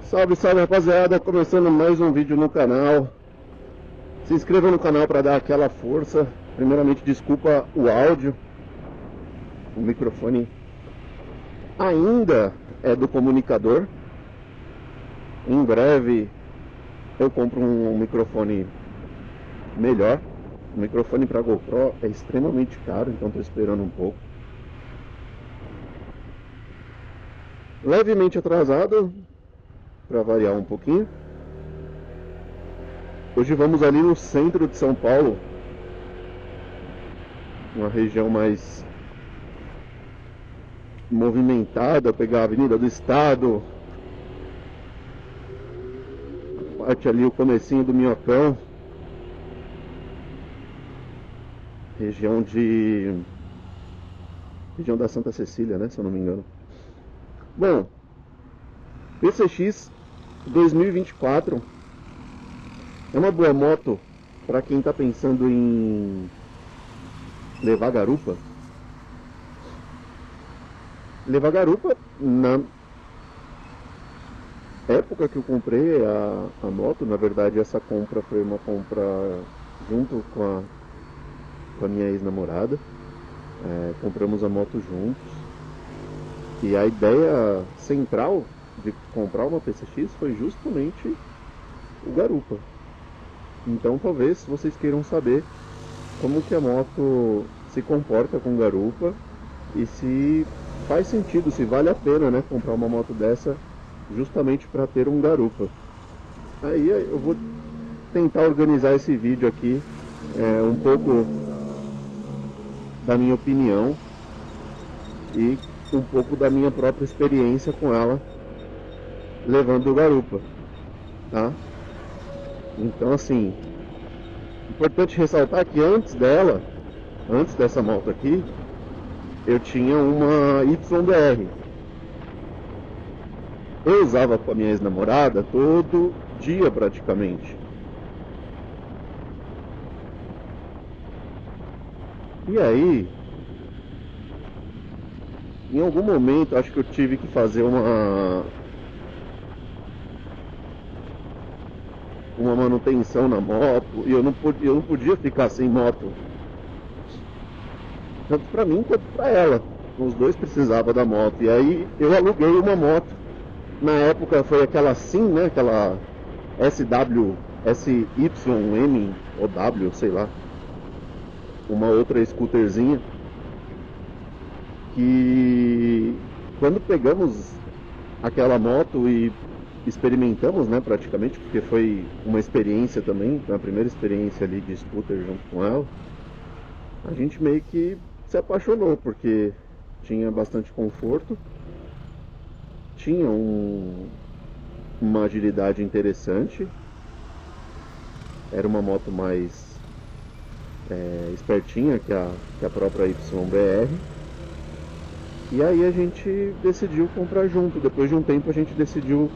Salve, salve rapaziada, começando mais um vídeo no canal. Se inscreva no canal para dar aquela força. Primeiramente, desculpa o áudio. O microfone ainda é do comunicador. Em breve eu compro um microfone melhor. O microfone para GoPro é extremamente caro, então estou esperando um pouco. Levemente atrasado, para variar um pouquinho. Hoje vamos ali no centro de São Paulo, uma região mais movimentada, pegar a Avenida do Estado, parte ali o comecinho do Minhocão, região da Santa Cecília, né, se eu não me engano. Bom, PCX 2024 é uma boa moto para quem está pensando em levar garupa. Levar garupa, na época que eu comprei a moto, na verdade essa compra foi uma compra junto com a minha ex-namorada. Compramos a moto juntos. E a ideia central de comprar uma PCX foi justamente o garupa. Então talvez vocês queiram saber como que a moto se comporta com garupa e se faz sentido, se vale a pena, né, comprar uma moto dessa justamente para ter um garupa. Aí eu vou tentar organizar esse vídeo aqui, um pouco da minha opinião e um pouco da minha própria experiência com ela levando o garupa, tá? Então assim, importante ressaltar que antes dessa moto aqui, eu tinha uma YBR. Eu usava com a minha ex-namorada todo dia praticamente. E aí, em algum momento, acho que eu tive que fazer uma manutenção na moto e eu não podia ficar sem moto, tanto para mim quanto para ela. Os dois precisavam da moto. E aí eu aluguei uma moto. Na época foi aquela SIM, né? Aquela SYM ou W, sei lá. Uma outra scooterzinha. Que quando pegamos aquela moto e experimentamos, né, praticamente, porque foi uma experiência também, a primeira experiência ali de scooter junto com ela, a gente meio que se apaixonou, porque tinha bastante conforto, tinha uma agilidade interessante, era uma moto mais espertinha que a própria YBR. E aí a gente decidiu comprar junto. Depois de um tempo a gente decidiu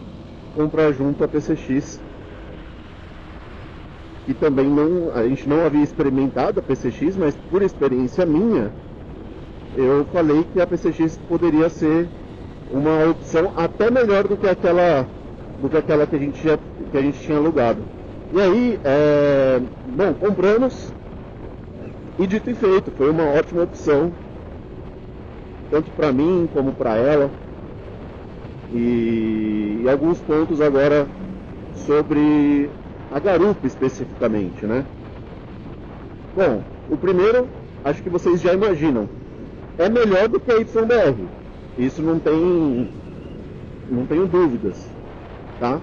comprar junto a PCX. E também a gente não havia experimentado a PCX, mas por experiência minha, eu falei que a PCX poderia ser uma opção até melhor do que aquela que a gente tinha alugado. E aí, bom, compramos e dito e feito, foi uma ótima opção, tanto para mim como para ela. E alguns pontos agora sobre a garupa especificamente, né? Bom, o primeiro, acho que vocês já imaginam, é melhor do que a YBR. Isso não tenho dúvidas, tá?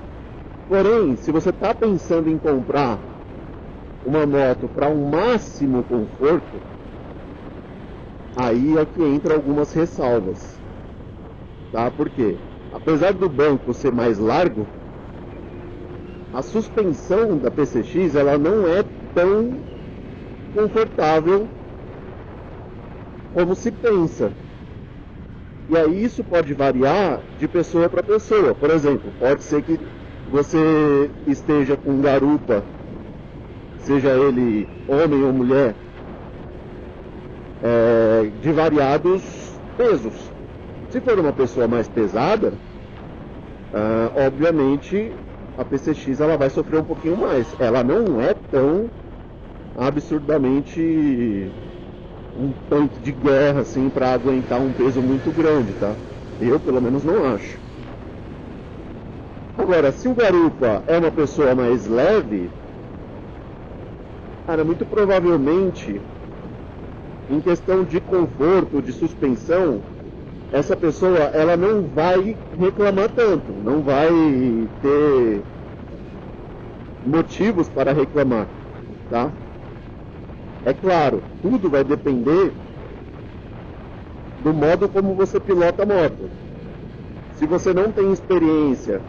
Porém, se você está pensando em comprar uma moto para um máximo conforto, aí é que entra algumas ressalvas, tá? Por quê? Apesar do banco ser mais largo, a suspensão da PCX ela não é tão confortável como se pensa. E aí isso pode variar de pessoa para pessoa. Por exemplo, pode ser que você esteja com um garupa, seja ele homem ou mulher, de variados pesos. Se for uma pessoa mais pesada, Obviamente a PCX ela vai sofrer um pouquinho mais. Ela não é tão absurdamente um tanque de guerra assim para aguentar um peso muito grande, tá? Eu pelo menos não acho. Agora, se o garupa é uma pessoa mais leve, cara, muito provavelmente em questão de conforto, de suspensão, essa pessoa ela não vai reclamar tanto, não vai ter motivos para reclamar, tá? É claro, tudo vai depender do modo como você pilota a moto. Se você não tem experiência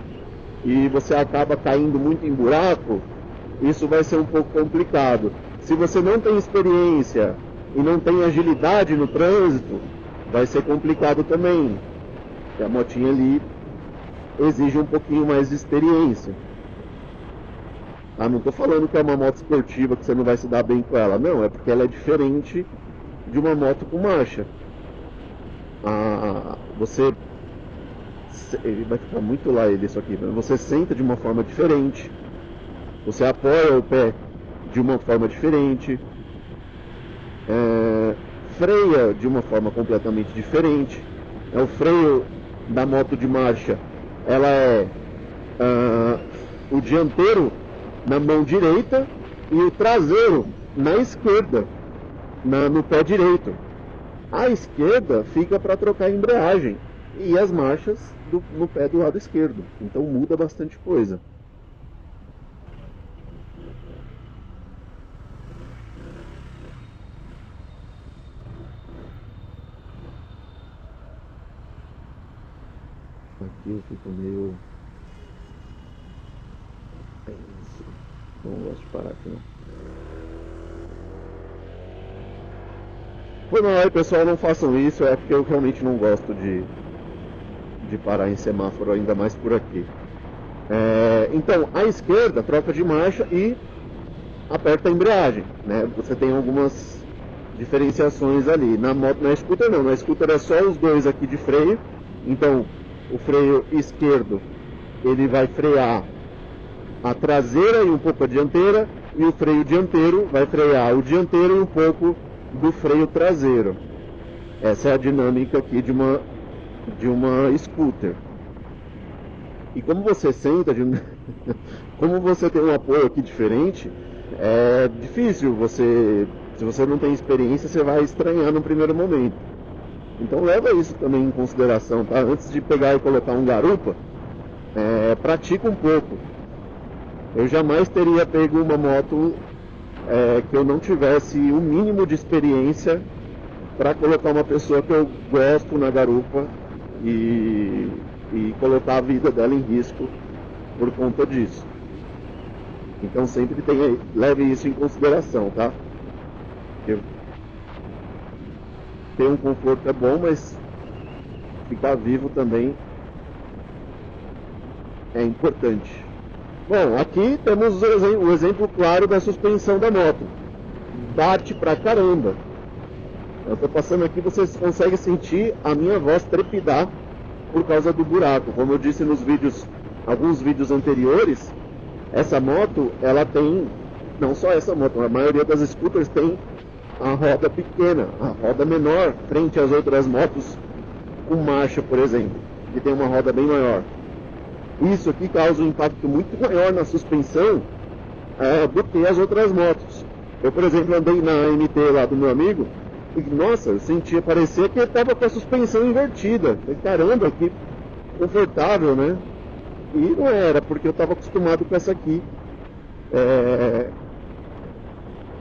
e você acaba caindo muito em buraco, isso vai ser um pouco complicado. Se você não tem experiência e não tem agilidade no trânsito, vai ser complicado também. Porque a motinha ali exige um pouquinho mais de experiência. Não estou falando que é uma moto esportiva que você não vai se dar bem com ela. Não, é porque ela é diferente de uma moto com marcha. Você ele vai ficar muito lá isso aqui, mas você senta de uma forma diferente, você apoia o pé de uma forma diferente, freia de uma forma completamente diferente. O freio da moto de marcha, ela é o dianteiro na mão direita e o traseiro na esquerda, no pé direito. A esquerda fica para trocar a embreagem e as marchas no pé do lado esquerdo. Então muda bastante coisa. Aqui eu fico meio... É isso. Não gosto de parar aqui não. Foi mal aí, pessoal, não façam isso, é porque eu realmente não gosto de parar em semáforo, ainda mais por aqui. Então, à esquerda, troca de marcha e aperta a embreagem, né? Você tem algumas diferenciações ali. Na scooter não, na scooter é só os dois aqui de freio. Então, o freio esquerdo, ele vai frear a traseira e um pouco a dianteira, e o freio dianteiro vai frear o dianteiro e um pouco do freio traseiro. Essa é a dinâmica aqui de uma scooter. E como você senta, como você tem um apoio aqui diferente, é difícil se você não tem experiência, você vai estranhar no primeiro momento. Então leva isso também em consideração, tá? Antes de pegar e colocar um garupa, pratica um pouco. Eu jamais teria pego uma moto que eu não tivesse o mínimo de experiência para colocar uma pessoa que eu gosto na garupa e colocar a vida dela em risco por conta disso. Então sempre leve isso em consideração, tá? Porque ter um conforto é bom, mas ficar vivo também é importante. Bom, aqui temos o exemplo claro da suspensão da moto. Bate pra caramba. Eu tô passando aqui, vocês conseguem sentir a minha voz trepidar por causa do buraco. Como eu disse nos vídeos, alguns vídeos anteriores, essa moto, ela tem, não só essa moto, a maioria das scooters tem a roda pequena, a roda menor frente às outras motos com marcha, por exemplo, que tem uma roda bem maior. Isso aqui causa um impacto muito maior na suspensão do que as outras motos. Eu, por exemplo, andei na MT lá do meu amigo e, nossa, eu sentia, parecia que ele estava com a suspensão invertida. Falei, caramba, que confortável, né? E não era, porque eu estava acostumado com essa aqui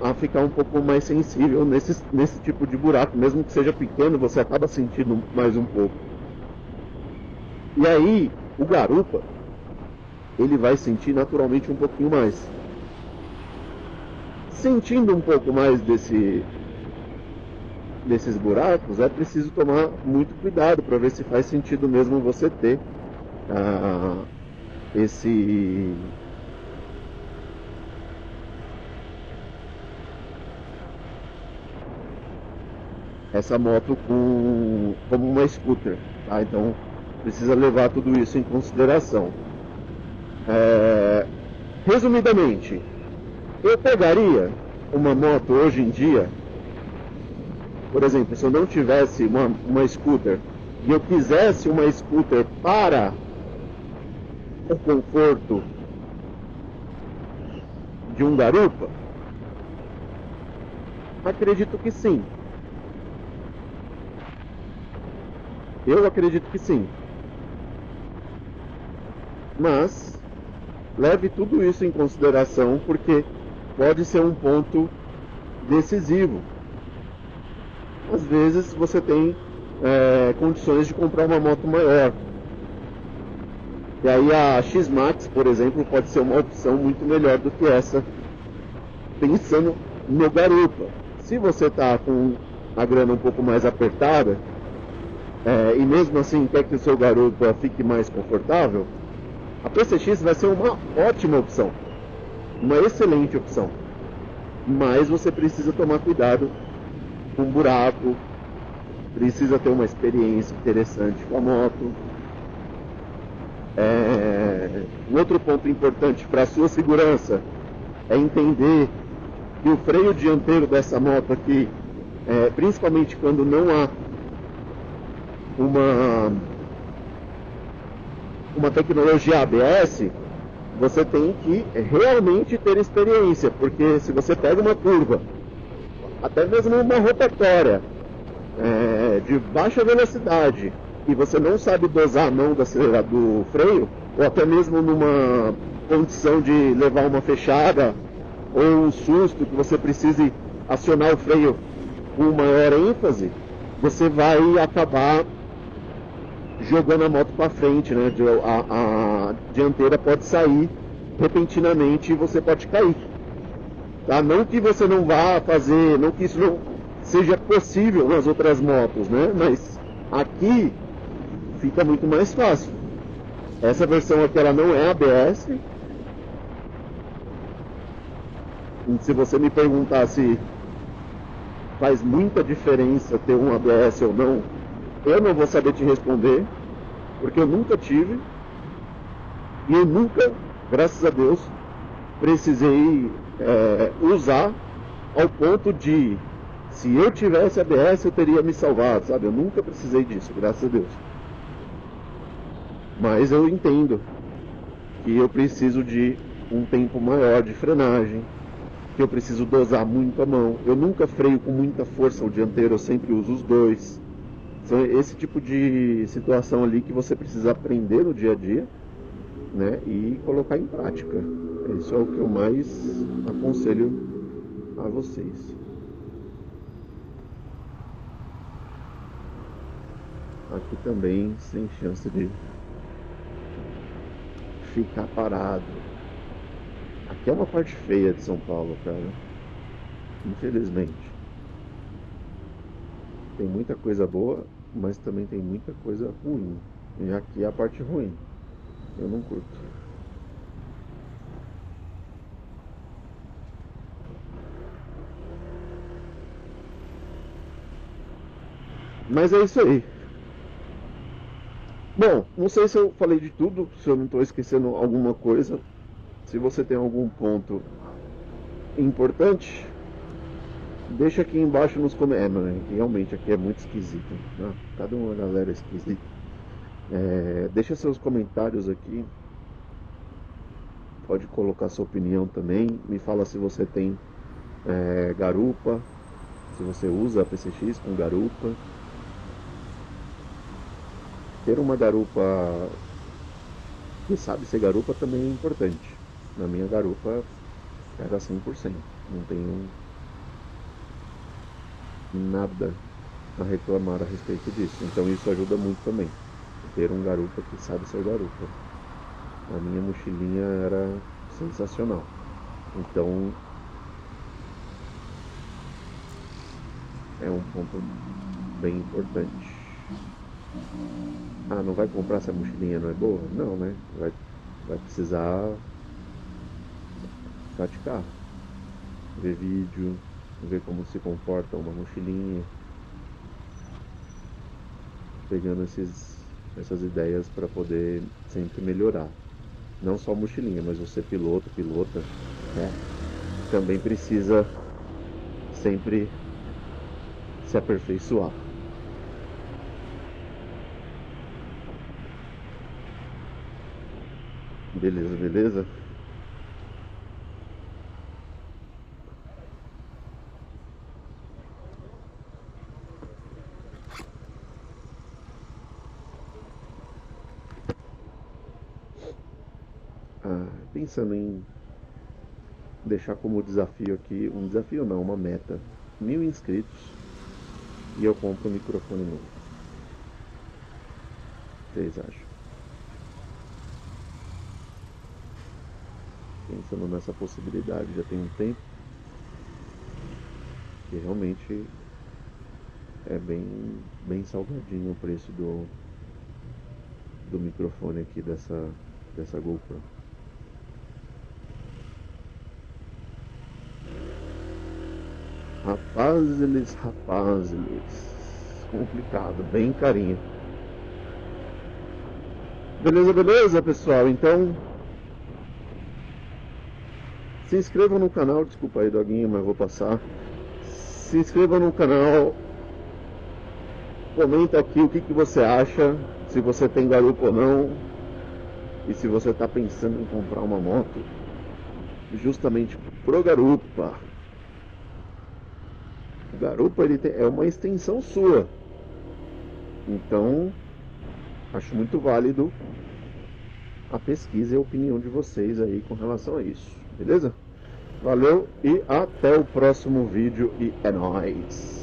a ficar um pouco mais sensível nesse tipo de buraco. Mesmo que seja pequeno, você acaba sentindo mais um pouco. E aí, o garupa, ele vai sentir naturalmente um pouquinho mais. Sentindo um pouco mais desses buracos, é preciso tomar muito cuidado para ver se faz sentido mesmo você ter essa moto como uma scooter, tá? Então precisa levar tudo isso em consideração. Resumidamente, eu pegaria uma moto hoje em dia, por exemplo, se eu não tivesse uma scooter e eu quisesse uma scooter para o conforto de um garupa, acredito que sim. Eu acredito que sim. Mas leve tudo isso em consideração, porque pode ser um ponto decisivo. Às vezes você tem condições de comprar uma moto maior. E aí a X-Max, por exemplo, pode ser uma opção muito melhor do que essa, pensando no garupa. Se você está com a grana um pouco mais apertada, e mesmo assim quer que o seu garupa fique mais confortável, a PCX vai ser uma ótima opção, uma excelente opção. Mas você precisa tomar cuidado com o buraco, precisa ter uma experiência interessante com a moto. Um outro ponto importante para a sua segurança é entender que o freio dianteiro dessa moto aqui, principalmente quando não há uma tecnologia ABS, você tem que realmente ter experiência, porque se você pega uma curva, até mesmo uma rotatória de baixa velocidade, e você não sabe dosar a mão do acelerador, do freio, ou até mesmo numa condição de levar uma fechada ou um susto que você precise acionar o freio com maior ênfase, você vai acabar jogando a moto para frente, né? A dianteira pode sair repentinamente e você pode cair. Tá? Não que você não vá fazer, não que isso não seja possível nas outras motos, né? Mas aqui fica muito mais fácil. Essa versão aqui ela não é ABS. E se você me perguntar se faz muita diferença ter um ABS ou não, eu não vou saber te responder, porque eu nunca tive e eu nunca, graças a Deus, precisei usar ao ponto de, se eu tivesse ABS eu teria me salvado, sabe? Eu nunca precisei disso, graças a Deus. Mas eu entendo que eu preciso de um tempo maior de frenagem, que eu preciso dosar muito a mão. Eu nunca freio com muita força o dianteiro, eu sempre uso os dois. São esse tipo de situação ali que você precisa aprender no dia a dia, né, e colocar em prática. Isso é o que eu mais aconselho a vocês. Aqui também sem chance de ficar parado. Aqui é uma parte feia de São Paulo, cara. Infelizmente. Tem muita coisa boa, mas também tem muita coisa ruim. E aqui é a parte ruim. Eu não curto. Mas é isso aí. Bom, não sei se eu falei de tudo, se eu não estou esquecendo alguma coisa. Se você tem algum ponto importante, deixa aqui embaixo nos comentários. Mano, realmente aqui é muito esquisito. Né? Cada uma galera é esquisita. Deixa seus comentários aqui. Pode colocar sua opinião também. Me fala se você tem garupa, se você usa a PCX com garupa. Ter uma garupa que sabe ser garupa também é importante. Na minha garupa era 100%. Não tenho nada a reclamar a respeito disso. Então isso ajuda muito também. Ter um garupa que sabe ser garupa. A minha mochilinha era sensacional. Então é um ponto bem importante. Ah, não vai comprar se a mochilinha não é boa? Não, né? Vai precisar praticar. Ver vídeo, ver como se comporta uma mochilinha. Pegando essas ideias para poder sempre melhorar. Não só mochilinha, mas você piloto, pilota, né, também precisa sempre se aperfeiçoar. Beleza, beleza? Pensando em deixar como desafio aqui, um desafio não, uma meta, 1.000 inscritos e eu compro um microfone novo. O que vocês acham? Pensando nessa possibilidade, já tem um tempo que realmente é bem salgadinho o preço do microfone aqui dessa GoPro. Rapazes, complicado, bem carinho. Beleza, beleza, pessoal? Então, se inscrevam no canal, desculpa aí, doguinho, mas vou passar. Se inscreva no canal, comenta aqui o que você acha, se você tem garupa ou não, e se você está pensando em comprar uma moto, justamente pro garupa. O garupa é uma extensão sua, então acho muito válido a pesquisa e a opinião de vocês aí com relação a isso, beleza? Valeu e até o próximo vídeo e é nóis!